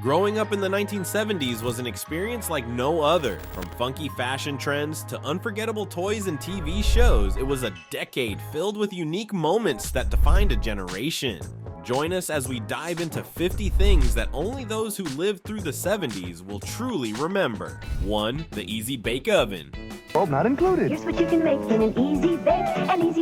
Growing up in the 1970s was an experience like no other. From funky fashion trends to unforgettable toys and TV shows, it was a decade filled with unique moments that defined a generation. Join us as we dive into 50 things that only those who lived through the 70s will truly remember. 1. The Easy Bake Oven. Bulb not included. Here's what you can make in an Easy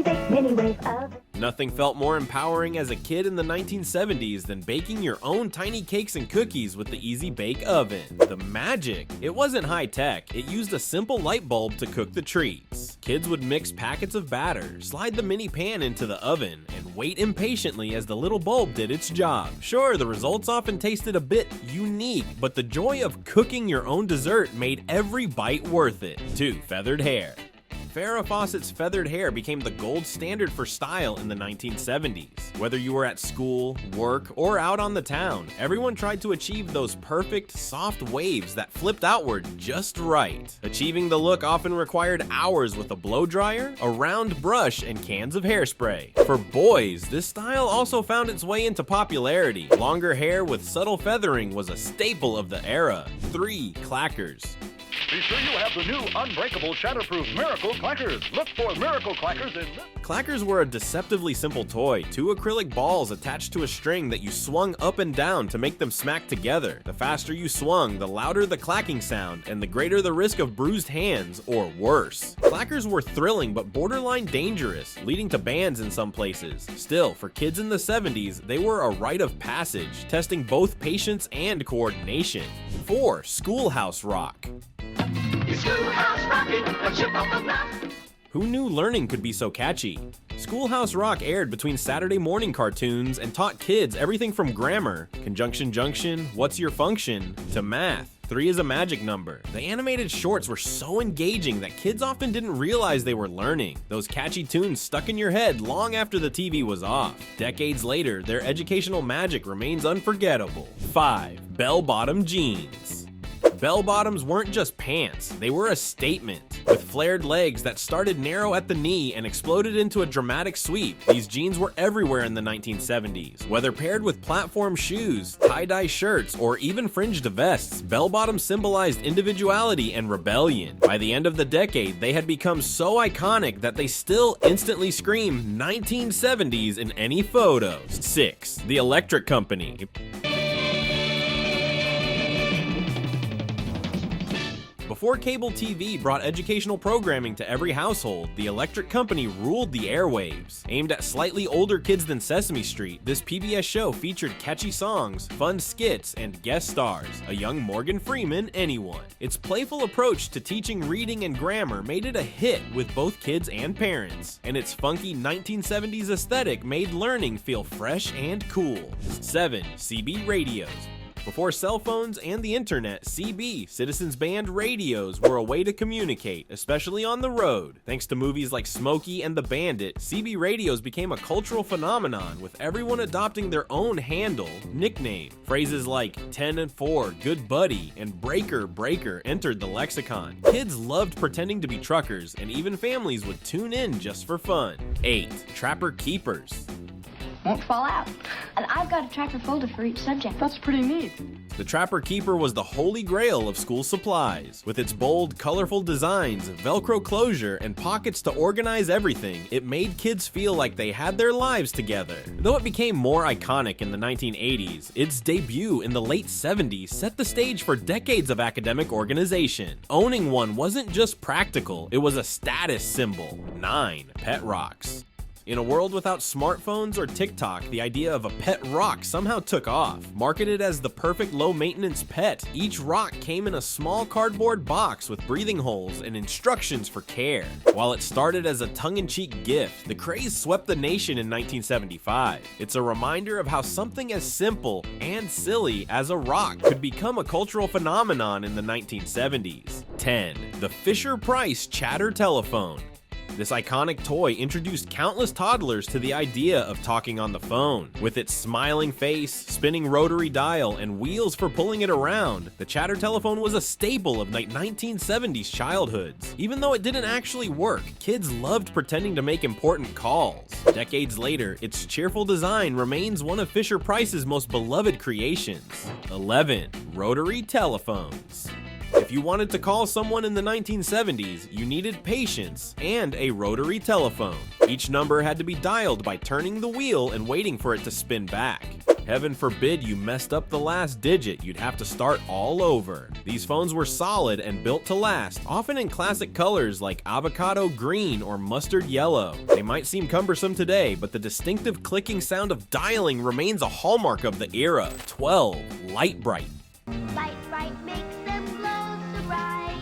Bake mini wave oven. Nothing felt more empowering as a kid in the 1970s than baking your own tiny cakes and cookies with the Easy Bake Oven. The magic! It wasn't high tech, it used a simple light bulb to cook the treats. Kids would mix packets of batter, slide the mini pan into the oven, and wait impatiently as the little bulb did its job. Sure, the results often tasted a bit unique, but the joy of cooking your own dessert made every bite worth it. 2. Feathered hair. Farrah Fawcett's feathered hair became the gold standard for style in the 1970s. Whether you were at school, work, or out on the town, everyone tried to achieve those perfect, soft waves that flipped outward just right. Achieving the look often required hours with a blow dryer, a round brush, and cans of hairspray. For boys, this style also found its way into popularity. Longer hair with subtle feathering was a staple of the era. 3. Clackers. Be sure you have the new unbreakable shatterproof Miracle Clackers. Look for Miracle Clackers in... Clackers were a deceptively simple toy, 2 acrylic balls attached to a string that you swung up and down to make them smack together. The faster you swung, the louder the clacking sound, and the greater the risk of bruised hands, or worse. Clackers were thrilling but borderline dangerous, leading to bans in some places. Still, for kids in the 70s, they were a rite of passage, testing both patience and coordination. 4. Schoolhouse Rock. Who knew learning could be so catchy? Schoolhouse Rock aired between Saturday morning cartoons and taught kids everything from grammar, conjunction junction, what's your function, to math. 3 is a magic number. The animated shorts were so engaging that kids often didn't realize they were learning. Those catchy tunes stuck in your head long after the TV was off. Decades later, their educational magic remains unforgettable. 5. Bell-bottom jeans. Bell-bottoms weren't just pants, they were a statement. With flared legs that started narrow at the knee and exploded into a dramatic sweep, these jeans were everywhere in the 1970s. Whether paired with platform shoes, tie-dye shirts, or even fringed vests, bell-bottoms symbolized individuality and rebellion. By the end of the decade, they had become so iconic that they still instantly scream 1970s in any photos. 6. The Electric Company. Before cable TV brought educational programming to every household, the Electric Company ruled the airwaves. Aimed at slightly older kids than Sesame Street, this PBS show featured catchy songs, fun skits, and guest stars, a young Morgan Freeman, anyone. Its playful approach to teaching reading and grammar made it a hit with both kids and parents, and its funky 1970s aesthetic made learning feel fresh and cool. 7. CB radios. Before cell phones and the internet, CB, Citizens Band radios, were a way to communicate, especially on the road. Thanks to movies like Smokey and the Bandit, CB radios became a cultural phenomenon, with everyone adopting their own handle, nickname. Phrases like 10 and 4, good buddy, and breaker, breaker entered the lexicon. Kids loved pretending to be truckers, and even families would tune in just for fun. 8. Trapper Keepers. Won't fall out. And I've got a tracker folder for each subject. That's pretty neat. The Trapper Keeper was the holy grail of school supplies. With its bold, colorful designs, Velcro closure, and pockets to organize everything, it made kids feel like they had their lives together. Though it became more iconic in the 1980s, its debut in the late 70s set the stage for decades of academic organization. Owning one wasn't just practical, it was a status symbol. 9. Pet Rocks. In a world without smartphones or TikTok, the idea of a pet rock somehow took off. Marketed as the perfect low-maintenance pet, each rock came in a small cardboard box with breathing holes and instructions for care. While it started as a tongue-in-cheek gift, the craze swept the nation in 1975. It's a reminder of how something as simple and silly as a rock could become a cultural phenomenon in the 1970s. 10. The Fisher-Price Chatter Telephone. This iconic toy introduced countless toddlers to the idea of talking on the phone. With its smiling face, spinning rotary dial, and wheels for pulling it around, the chatter telephone was a staple of 1970s childhoods. Even though it didn't actually work, kids loved pretending to make important calls. Decades later, its cheerful design remains one of Fisher-Price's most beloved creations. 11. Rotary telephones. If you wanted to call someone in the 1970s, you needed patience and a rotary telephone. Each number had to be dialed by turning the wheel and waiting for it to spin back. Heaven forbid you messed up the last digit, you'd have to start all over. These phones were solid and built to last, often in classic colors like avocado green or mustard yellow. They might seem cumbersome today, but the distinctive clicking sound of dialing remains a hallmark of the era. 12. Light bright. Light bright makes them glow so bright.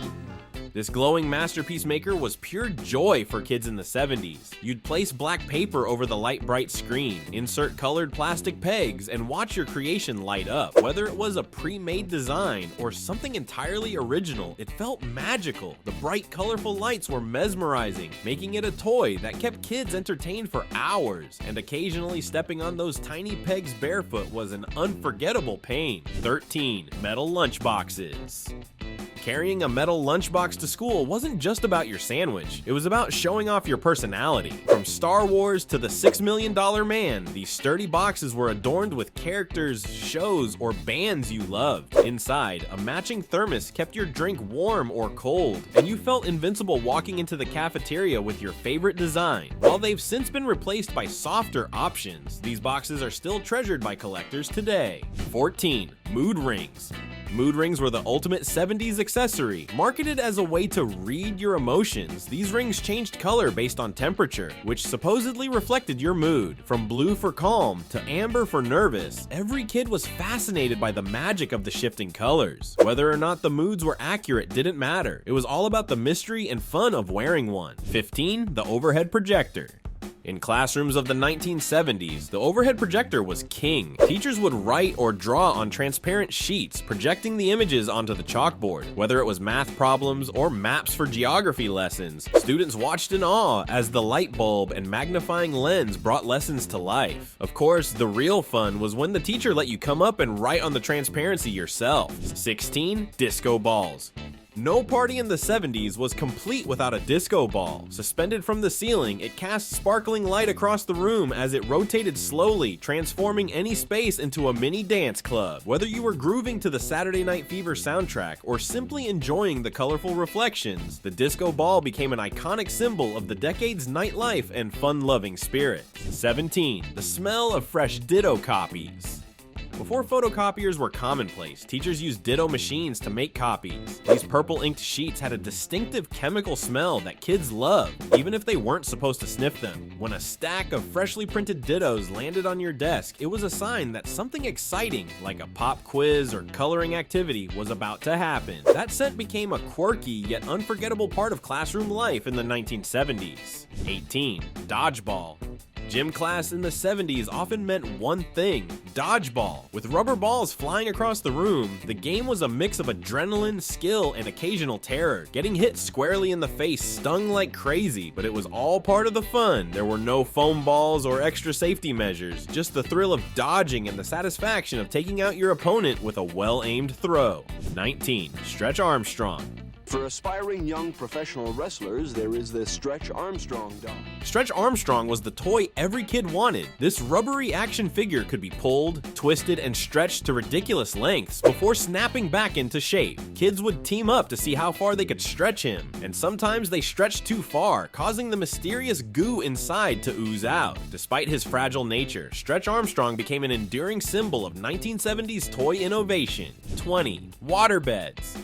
This glowing masterpiece maker was pure joy for kids in the 70s. You'd place black paper over the light bright screen, insert colored plastic pegs, and watch your creation light up. Whether it was a pre-made design or something entirely original, it felt magical. The bright, colorful lights were mesmerizing, making it a toy that kept kids entertained for hours, and occasionally stepping on those tiny pegs barefoot was an unforgettable pain. 13. Metal lunchboxes. Carrying a metal lunchbox to school wasn't just about your sandwich, it was about showing off your personality. From Star Wars to the $6 Million Man, these sturdy boxes were adorned with characters, shows, or bands you loved. Inside, a matching thermos kept your drink warm or cold, and you felt invincible walking into the cafeteria with your favorite design. While they've since been replaced by softer options, these boxes are still treasured by collectors today. 14. Mood rings. Mood rings were the ultimate 70s accessory. Marketed as a way to read your emotions, these rings changed color based on temperature, which supposedly reflected your mood. From blue for calm to amber for nervous, every kid was fascinated by the magic of the shifting colors. Whether or not the moods were accurate didn't matter. It was all about the mystery and fun of wearing one. 15. The overhead projector. In classrooms of the 1970s, the overhead projector was king. Teachers would write or draw on transparent sheets, projecting the images onto the chalkboard. Whether it was math problems or maps for geography lessons, students watched in awe as the light bulb and magnifying lens brought lessons to life. Of course, the real fun was when the teacher let you come up and write on the transparency yourself. 16. Disco balls. No party in the 70s was complete without a disco ball. Suspended from the ceiling, it cast sparkling light across the room as it rotated slowly, transforming any space into a mini dance club. Whether you were grooving to the Saturday Night Fever soundtrack or simply enjoying the colorful reflections, the disco ball became an iconic symbol of the decade's nightlife and fun-loving spirit. 17. The smell of fresh Ditto copies. Before photocopiers were commonplace, teachers used Ditto machines to make copies. These purple inked sheets had a distinctive chemical smell that kids loved, even if they weren't supposed to sniff them. When a stack of freshly printed Dittos landed on your desk, it was a sign that something exciting, like a pop quiz or coloring activity, was about to happen. That scent became a quirky yet unforgettable part of classroom life in the 1970s. 18. Dodgeball. Gym class in the 70s often meant one thing: dodgeball. With rubber balls flying across the room, the game was a mix of adrenaline, skill, and occasional terror. Getting hit squarely in the face stung like crazy, but it was all part of the fun. There were no foam balls or extra safety measures, just the thrill of dodging and the satisfaction of taking out your opponent with a well-aimed throw. 19. Stretch Armstrong. For aspiring young professional wrestlers, there is the Stretch Armstrong doll. Stretch Armstrong was the toy every kid wanted. This rubbery action figure could be pulled, twisted, and stretched to ridiculous lengths before snapping back into shape. Kids would team up to see how far they could stretch him, and sometimes they stretched too far, causing the mysterious goo inside to ooze out. Despite his fragile nature, Stretch Armstrong became an enduring symbol of 1970s toy innovation. 20. Waterbeds.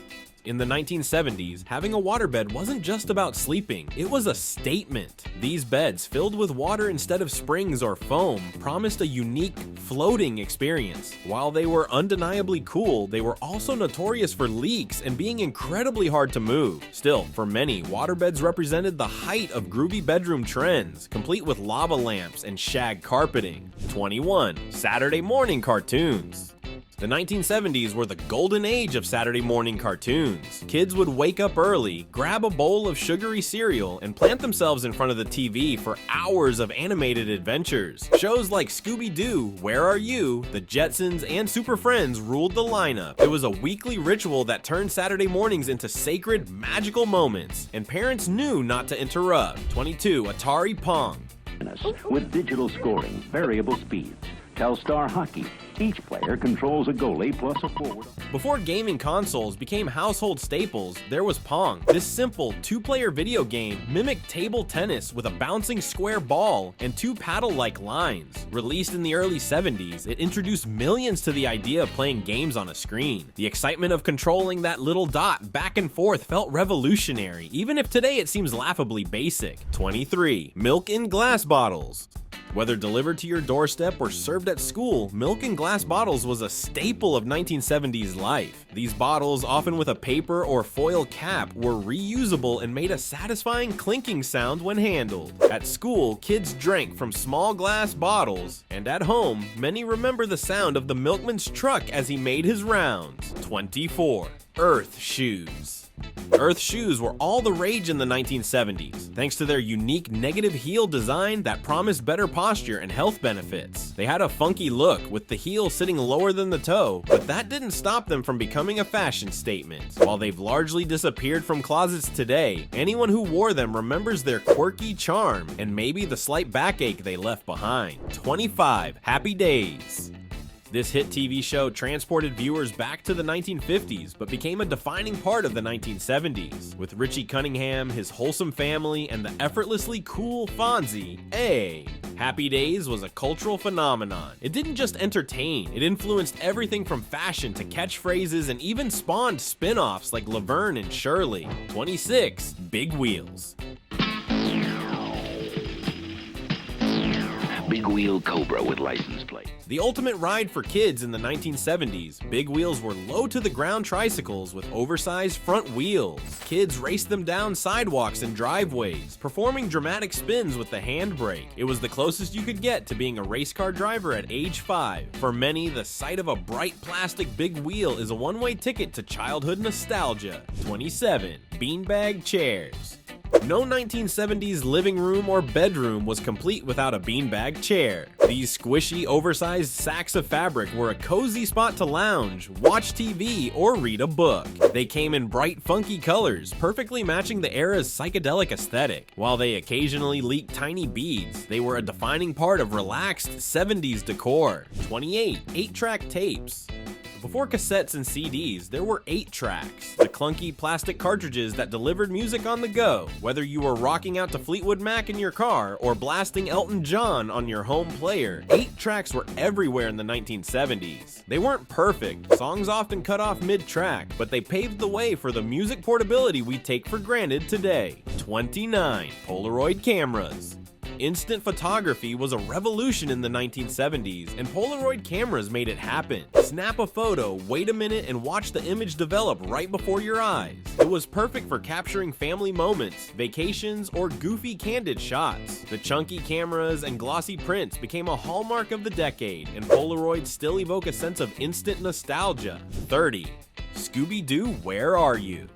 In the 1970s, having a waterbed wasn't just about sleeping, it was a statement. These beds, filled with water instead of springs or foam, promised a unique, floating experience. While they were undeniably cool, they were also notorious for leaks and being incredibly hard to move. Still, for many, waterbeds represented the height of groovy bedroom trends, complete with lava lamps and shag carpeting. 21. Saturday morning cartoons. The 1970s were the golden age of Saturday morning cartoons. Kids would wake up early, grab a bowl of sugary cereal, and plant themselves in front of the TV for hours of animated adventures. Shows like Scooby-Doo, Where Are You?, The Jetsons, and Super Friends ruled the lineup. It was a weekly ritual that turned Saturday mornings into sacred, magical moments, and parents knew not to interrupt. 22. Atari Pong. With digital scoring, variable speeds, Telstar Hockey. Each player controls a goalie plus a forward. Before gaming consoles became household staples, there was Pong. This simple two-player video game mimicked table tennis with a bouncing square ball and two paddle-like lines. Released in the early 70s, it introduced millions to the idea of playing games on a screen. The excitement of controlling that little dot back and forth felt revolutionary, even if today it seems laughably basic. 23. Milk in glass bottles. Whether delivered to your doorstep or served at school, milk in glass bottles was a staple of 1970s life. These bottles, often with a paper or foil cap, were reusable and made a satisfying clinking sound when handled. At school, kids drank from small glass bottles, and at home, many remember the sound of the milkman's truck as he made his rounds. 24. Earth shoes. Earth shoes were all the rage in the 1970s, thanks to their unique negative heel design that promised better posture and health benefits. They had a funky look, with the heel sitting lower than the toe, but that didn't stop them from becoming a fashion statement. While they've largely disappeared from closets today, anyone who wore them remembers their quirky charm and maybe the slight backache they left behind. 25. Happy Days. This hit TV show transported viewers back to the 1950s, but became a defining part of the 1970s. With Richie Cunningham, his wholesome family, and the effortlessly cool Fonzie, Happy Days was a cultural phenomenon. It didn't just entertain, it influenced everything from fashion to catchphrases and even spawned spin-offs like Laverne and Shirley. 26. Big Wheels. Big wheel Cobra with license plate. The ultimate ride for kids in the 1970s, Big Wheels were low-to-the-ground tricycles with oversized front wheels. Kids raced them down sidewalks and driveways, performing dramatic spins with the handbrake. It was the closest you could get to being a race car driver at age 5. For many, the sight of a bright plastic big wheel is a one-way ticket to childhood nostalgia. 27. Beanbag chairs. No 1970s living room or bedroom was complete without a beanbag chair. These squishy, oversized sacks of fabric were a cozy spot to lounge, watch TV, or read a book. They came in bright, funky colors, perfectly matching the era's psychedelic aesthetic. While they occasionally leaked tiny beads, they were a defining part of relaxed 70s decor. 28. 8-track tapes. Before cassettes and CDs, there were 8-tracks, the clunky plastic cartridges that delivered music on the go. Whether you were rocking out to Fleetwood Mac in your car or blasting Elton John on your home player, 8-tracks were everywhere in the 1970s. They weren't perfect, songs often cut off mid-track, but they paved the way for the music portability we take for granted today. 29. Polaroid cameras. Instant photography was a revolution in the 1970s, and Polaroid cameras made it happen. Snap a photo, wait a minute, and watch the image develop right before your eyes. It was perfect for capturing family moments, vacations, or goofy candid shots. The chunky cameras and glossy prints became a hallmark of the decade, and Polaroids still evoke a sense of instant nostalgia. 30. Scooby-Doo, Where Are You?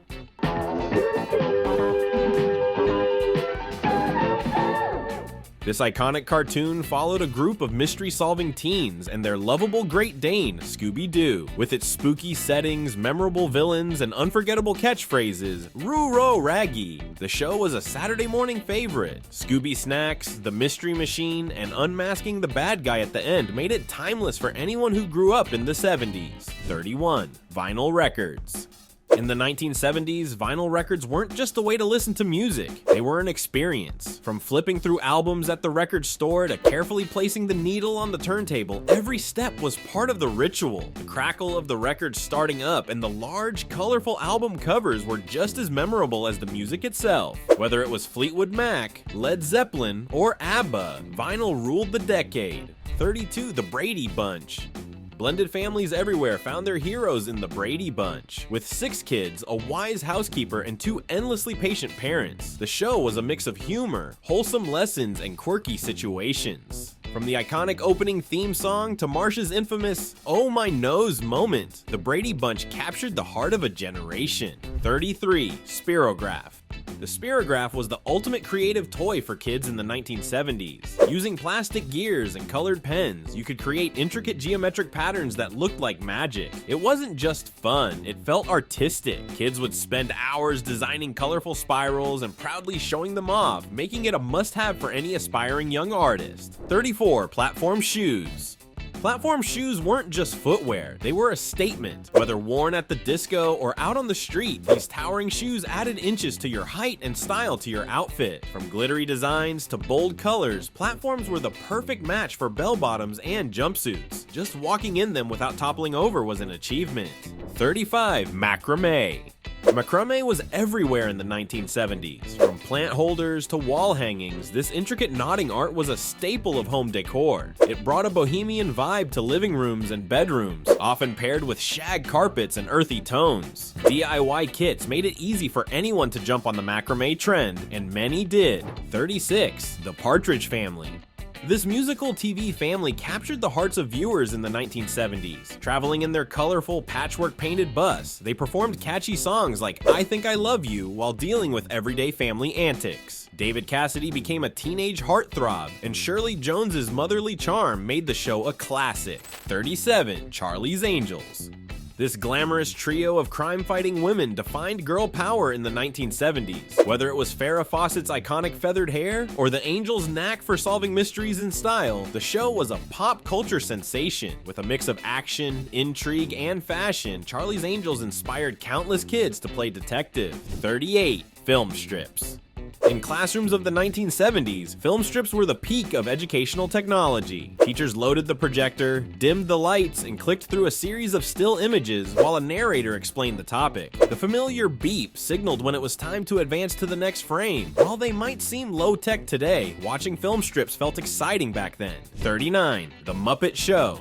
This iconic cartoon followed a group of mystery-solving teens and their lovable Great Dane, Scooby-Doo. With its spooky settings, memorable villains, and unforgettable catchphrases, Roo-Row Raggy, the show was a Saturday morning favorite. Scooby snacks, the mystery machine, and unmasking the bad guy at the end made it timeless for anyone who grew up in the 70s. 31. Vinyl records. In the 1970s, vinyl records weren't just a way to listen to music, they were an experience. From flipping through albums at the record store to carefully placing the needle on the turntable, every step was part of the ritual. The crackle of the record starting up and the large, colorful album covers were just as memorable as the music itself. Whether it was Fleetwood Mac, Led Zeppelin, or ABBA, vinyl ruled the decade. 32. The Brady Bunch. Blended families everywhere found their heroes in the Brady Bunch. With 6 kids, a wise housekeeper, and 2 endlessly patient parents, the show was a mix of humor, wholesome lessons, and quirky situations. From the iconic opening theme song to Marsh's infamous "Oh my nose" moment, the Brady Bunch captured the heart of a generation. 33. Spirograph. The Spirograph was the ultimate creative toy for kids in the 1970s. Using plastic gears and colored pens, you could create intricate geometric patterns that looked like magic. It wasn't just fun, it felt artistic. Kids would spend hours designing colorful spirals and proudly showing them off, making it a must-have for any aspiring young artist. 34. Platform shoes. Platform shoes weren't just footwear, they were a statement. Whether worn at the disco or out on the street, these towering shoes added inches to your height and style to your outfit. From glittery designs to bold colors, platforms were the perfect match for bell-bottoms and jumpsuits. Just walking in them without toppling over was an achievement. 35. Macrame. Macrame was everywhere in the 1970s. From plant holders to wall hangings, this intricate knotting art was a staple of home decor. It brought a bohemian vibe to living rooms and bedrooms, often paired with shag carpets and earthy tones. DIY kits made it easy for anyone to jump on the macrame trend, and many did. 36. The Partridge Family. This musical TV family captured the hearts of viewers in the 1970s. Traveling in their colorful, patchwork-painted bus, they performed catchy songs like "I Think I Love You" while dealing with everyday family antics. David Cassidy became a teenage heartthrob, and Shirley Jones's motherly charm made the show a classic. 37. Charlie's Angels. This glamorous trio of crime-fighting women defined girl power in the 1970s. Whether it was Farrah Fawcett's iconic feathered hair or the Angels' knack for solving mysteries in style, the show was a pop culture sensation. With a mix of action, intrigue, and fashion, Charlie's Angels inspired countless kids to play detective. 38. Film strips. In classrooms of the 1970s, film strips were the peak of educational technology. Teachers loaded the projector, dimmed the lights, and clicked through a series of still images while a narrator explained the topic. The familiar beep signaled when it was time to advance to the next frame. While they might seem low-tech today, watching film strips felt exciting back then. 39. The Muppet Show.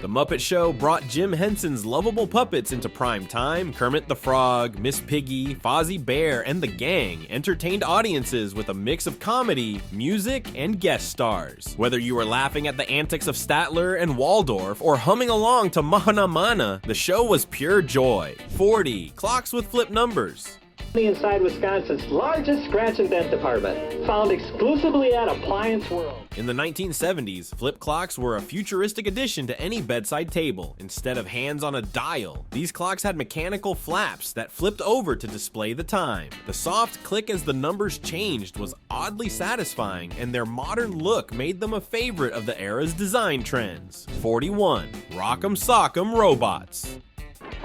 The Muppet Show brought Jim Henson's lovable puppets into prime time. Kermit the Frog, Miss Piggy, Fozzie Bear, and the gang entertained audiences with a mix of comedy, music, and guest stars. Whether you were laughing at the antics of Statler and Waldorf or humming along to Mahana Mana, the show was pure joy. 40. Clocks with flip numbers. Inside Wisconsin's largest scratch and dent department, found exclusively at Appliance World. In the 1970s, flip clocks were a futuristic addition to any bedside table. Instead of hands on a dial, these clocks had mechanical flaps that flipped over to display the time. The soft click as the numbers changed was oddly satisfying, and their modern look made them a favorite of the era's design trends. 41. Rock'em Sock'em Robots.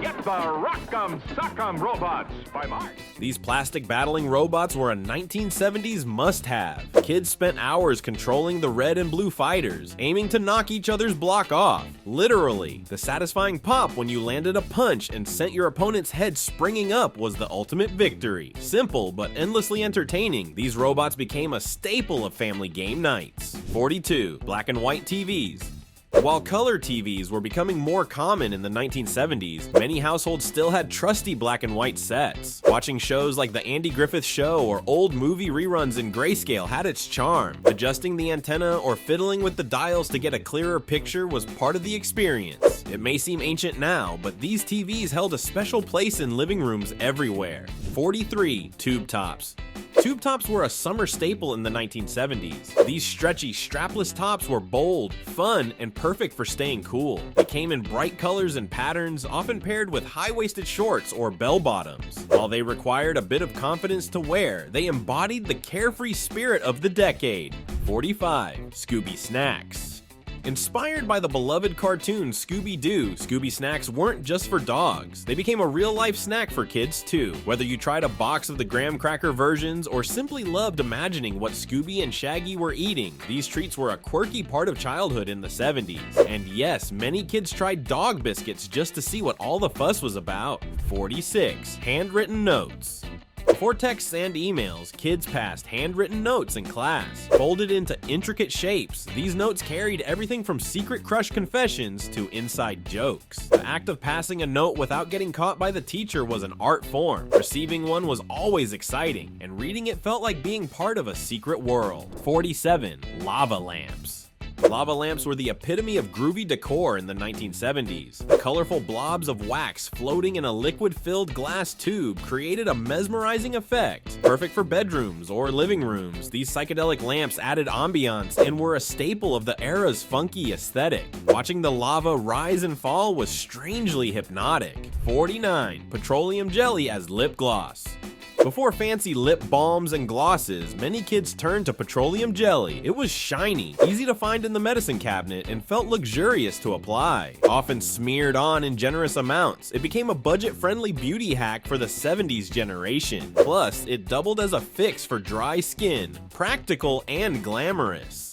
Get the Rock'em Sock'em Robots by Mark. These plastic battling robots were a 1970s must-have. Kids spent hours controlling the red and blue fighters, aiming to knock each other's block off. Literally, the satisfying pop when you landed a punch and sent your opponent's head springing up was the ultimate victory. Simple but endlessly entertaining, these robots became a staple of family game nights. 42. Black and white TVs. While color TVs were becoming more common in the 1970s, many households still had trusty black and white sets. Watching shows like The Andy Griffith Show or old movie reruns in grayscale had its charm. Adjusting the antenna or fiddling with the dials to get a clearer picture was part of the experience. It may seem ancient now, but these TVs held a special place in living rooms everywhere. 43. Tube tops. Tube tops were a summer staple in the 1970s. These stretchy, strapless tops were bold, fun, and perfect for staying cool. They came in bright colors and patterns, often paired with high-waisted shorts or bell-bottoms. While they required a bit of confidence to wear, they embodied the carefree spirit of the decade. 45. Scooby Snacks. Inspired by the beloved cartoon Scooby-Doo, Scooby Snacks weren't just for dogs. They became a real-life snack for kids too. Whether you tried a box of the graham cracker versions or simply loved imagining what Scooby and Shaggy were eating, these treats were a quirky part of childhood in the 70s. And yes, many kids tried dog biscuits just to see what all the fuss was about. 46. Handwritten notes. Before texts and emails, kids passed handwritten notes in class. Folded into intricate shapes, these notes carried everything from secret crush confessions to inside jokes. The act of passing a note without getting caught by the teacher was an art form. Receiving one was always exciting, and reading it felt like being part of a secret world. 47. Lava lamps. Lava lamps were the epitome of groovy decor in the 1970s. The colorful blobs of wax floating in a liquid-filled glass tube created a mesmerizing effect. Perfect for bedrooms or living rooms, these psychedelic lamps added ambiance and were a staple of the era's funky aesthetic. Watching the lava rise and fall was strangely hypnotic. 49. Petroleum jelly as lip gloss. Before fancy lip balms and glosses, many kids turned to petroleum jelly. It was shiny, easy to find in the medicine cabinet, and felt luxurious to apply. Often smeared on in generous amounts, it became a budget-friendly beauty hack for the 70s generation. Plus, it doubled as a fix for dry skin, practical and glamorous.